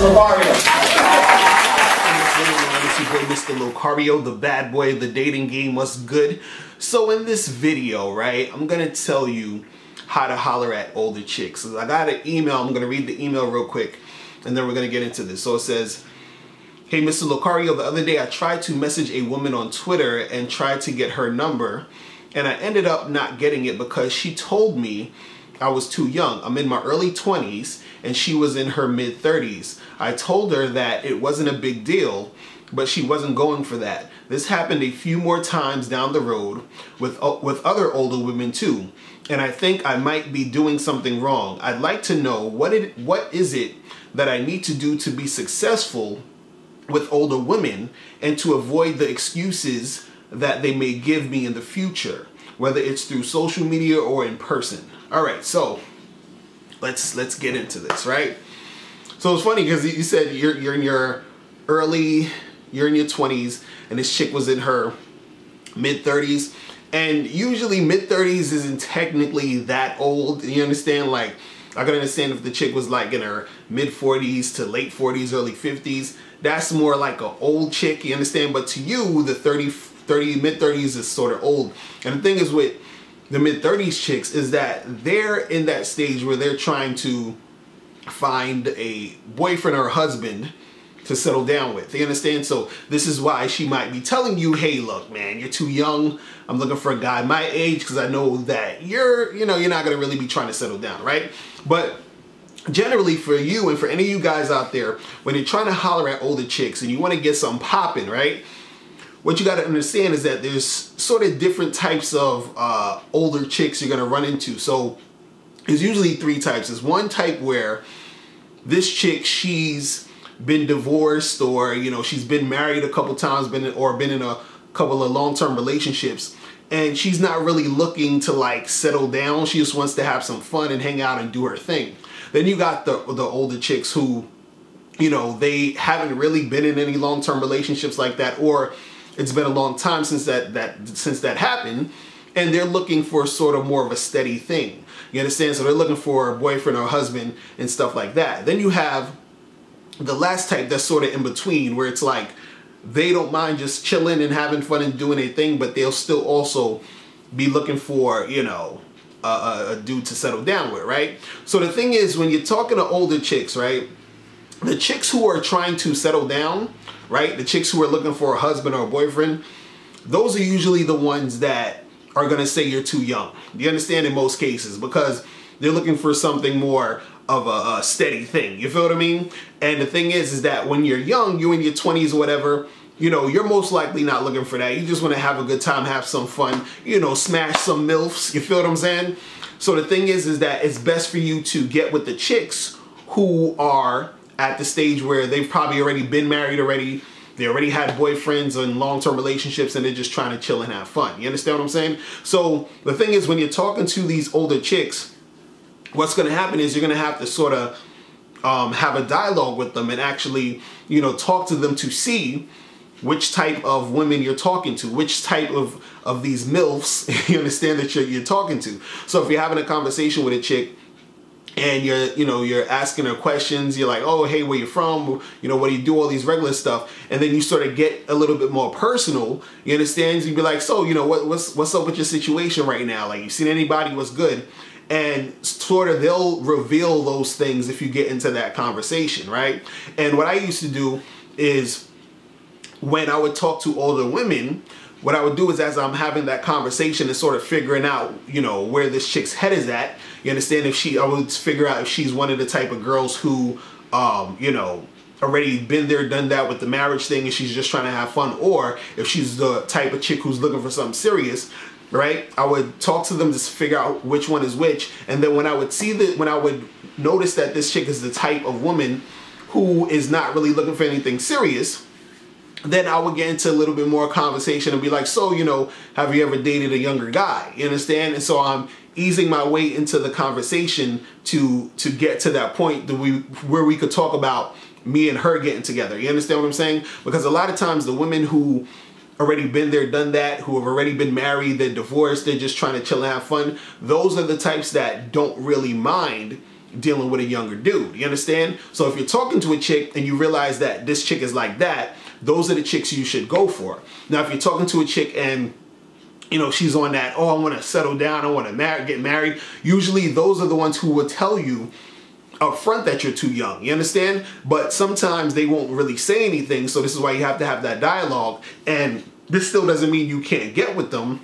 Locario. It's your boy, Mr. Locario, the bad boy of the dating game. What's good? So in this video, right, I'm gonna tell you how to holler at older chicks. So I got an email. I'm gonna read the email real quick, and then we're gonna get into this. So it says, "Hey, Mr. Locario, the other day I tried to message a woman on Twitter and tried to get her number, and I ended up not getting it because she told me I was too young. I'm in my early 20s and she was in her mid 30s. I told her that it wasn't a big deal, but she wasn't going for that. This happened a few more times down the road with other older women too, and I think I might be doing something wrong. I'd like to know what is it that I need to do to be successful with older women and to avoid the excuses that they may give me in the future, whether it's through social media or in person." All right, so let's get into this, right? So it's funny because you said you're in your 20s and this chick was in her mid 30s, and usually mid 30s isn't technically that old. You understand? Like, I can understand if the chick was like in her mid 40s to late 40s, early 50s. That's more like an old chick, you understand? But to you, the mid 30s is sort of old. And the thing is with the mid 30s chicks is that they're in that stage where they're trying to find a boyfriend or husband to settle down with. You understand? So this is why she might be telling you, "Hey, look, man, you're too young. I'm looking for a guy my age because I know that you're not going to really be trying to settle down," right? But generally for you and for any of you guys out there, when you're trying to holler at older chicks and you want to get something popping, right? What you got to understand is that there's sort of different types of older chicks you're going to run into. So there's usually three types. There's one type where this chick, she's been divorced, or she's been married a couple times, been in a couple of long-term relationships, and she's not really looking to like settle down. She just wants to have some fun and hang out and do her thing. Then you got the older chicks who, they haven't really been in any long-term relationships like that, or it's been a long time since that happened, and they're looking for sort of more of a steady thing. You understand? So they're looking for a boyfriend or husband and stuff like that. Then you have the last type that's sort of in between, where it's like they don't mind just chilling and having fun and doing their thing, but they'll still also be looking for, a dude to settle down with, right? So the thing is, when you're talking to older chicks, right, the chicks who are trying to settle down, right, the chicks who are looking for a husband or a boyfriend, those are usually the ones that are going to say you're too young. You understand? In most cases, because they're looking for something more of a steady thing. You feel what I mean? And the thing is that when you're young, you're in your 20s or whatever, you're most likely not looking for that. You just want to have a good time, have some fun, smash some MILFs. You feel what I'm saying? So the thing is that it's best for you to get with the chicks who are at the stage where they've probably already been married already. They already had boyfriends and long-term relationships, and they're just trying to chill and have fun. You understand what I'm saying? So the thing is, when you're talking to these older chicks, what's going to happen is you're going to have to sort of have a dialogue with them and actually, talk to them to see which type of women you're talking to, which type of these MILFs, you understand, that you're talking to. So if you're having a conversation with a chick and you're asking her questions, you're like, "Oh, hey, where you from? What do you do?" All these regular stuff. And then you sort of get a little bit more personal, you understand? You'd be like, "So, what's up with your situation right now? Like, you seen anybody? What's good?" And sort of they'll reveal those things if you get into that conversation, right? And what I used to do is, when I would talk to older women, what I would do is, as I'm having that conversation and sort of figuring out, where this chick's head is at, you understand, I would figure out if she's one of the type of girls who, already been there, done that with the marriage thing, and she's just trying to have fun, or if she's the type of chick who's looking for something serious, right? I would talk to them to figure out which one is which, and then when I would notice that this chick is the type of woman who is not really looking for anything serious, then I would get into a little bit more conversation and be like, "So, have you ever dated a younger guy?" You understand? And so I'm easing my way into the conversation to get to that point where we could talk about me and her getting together. You understand what I'm saying? Because a lot of times the women who already been there, done that, who have already been married, they're divorced, they're just trying to chill and have fun, those are the types that don't really mind dealing with a younger dude. You understand? So if you're talking to a chick and you realize that this chick is like that, those are the chicks you should go for. Now, if you're talking to a chick and you know, she's on that, oh, I want to settle down, I want to get married. Usually those are the ones who will tell you up front that you're too young. You understand? But sometimes they won't really say anything. So this is why you have to have that dialogue. And this still doesn't mean you can't get with them,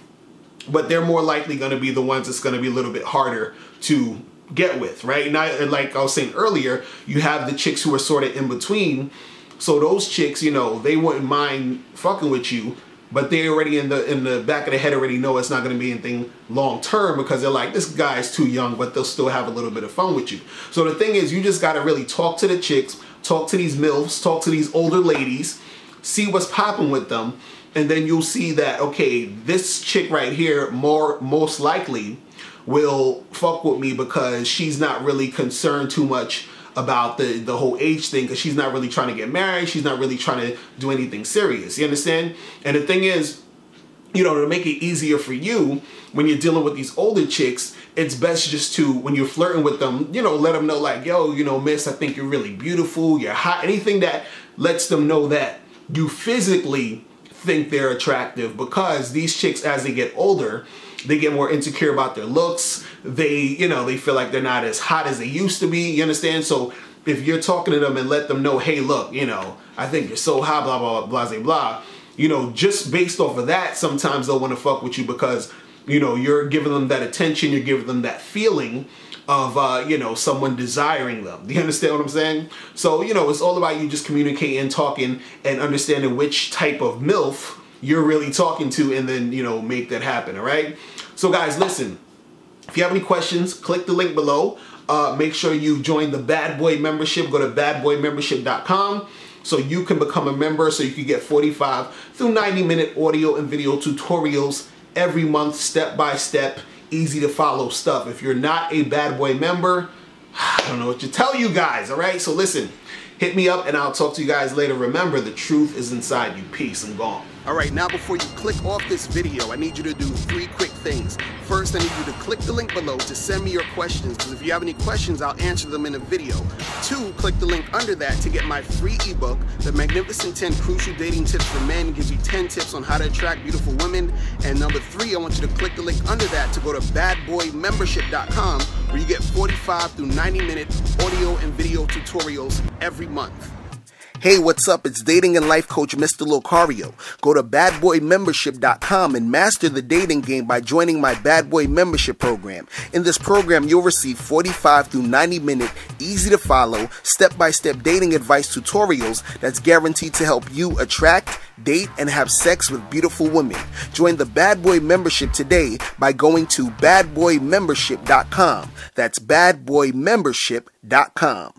but they're more likely going to be the ones that's going to be a little bit harder to get with, right? Now, like I was saying earlier, you have the chicks who are sort of in between. So those chicks, you know, they wouldn't mind fucking with you, but they already in the back of their head already know it's not going to be anything long term because they're like, this guy's too young, but they'll still have a little bit of fun with you. So the thing is, you just got to really talk to the chicks, talk to these MILFs, talk to these older ladies, see what's popping with them, and then you'll see that, okay, this chick right here most likely will fuck with me because she's not really concerned too much about the whole age thing, because she's not really trying to get married, she's not really trying to do anything serious. You understand? And the thing is, you know, to make it easier for you when you're dealing with these older chicks, it's best just to, when you're flirting with them, you know, let them know like, yo, you know, miss, I think you're really beautiful, you're hot. Anything that lets them know that you physically think they're attractive, because these chicks, as they get older, they get more insecure about their looks. They, you know, they feel like they're not as hot as they used to be. You understand? So if you're talking to them and let them know, hey, look, you know, I think you're so hot, blah, blah, blah, blah, blah. You know, just based off of that, sometimes they'll want to fuck with you because, you know, you're giving them that attention. You're giving them that feeling of, you know, someone desiring them. Do you understand what I'm saying? So, you know, it's all about you just communicating, talking, and understanding which type of MILF you're really talking to, and then, you know, make that happen. All right. So guys, listen, if you have any questions, click the link below. Make sure you join the Bad Boy membership. Go to badboymembership.com so you can become a member, so you can get 45 through 90-minute audio and video tutorials every month, step-by-step, easy to follow stuff. If you're not a Bad Boy member, I don't know what to tell you guys. All right. So listen, hit me up and I'll talk to you guys later. Remember, the truth is inside you. Peace. I'm gone. All right, now before you click off this video, I need you to do 3 quick things. First, I need you to click the link below to send me your questions, because if you have any questions, I'll answer them in a video. 2, click the link under that to get my free ebook, The Magnificent 10 Crucial Dating Tips for Men. It gives you 10 tips on how to attract beautiful women. And number 3, I want you to click the link under that to go to badboymembership.com, where you get 45 through 90-minute audio and video tutorials every month. Hey, what's up? It's dating and life coach Mr. Locario. Go to badboymembership.com and master the dating game by joining my Bad Boy membership program. In this program, you'll receive 45 through 90-minute, easy to follow, step-by-step dating advice tutorials that's guaranteed to help you attract, date, and have sex with beautiful women. Join the Bad Boy membership today by going to badboymembership.com. That's badboymembership.com.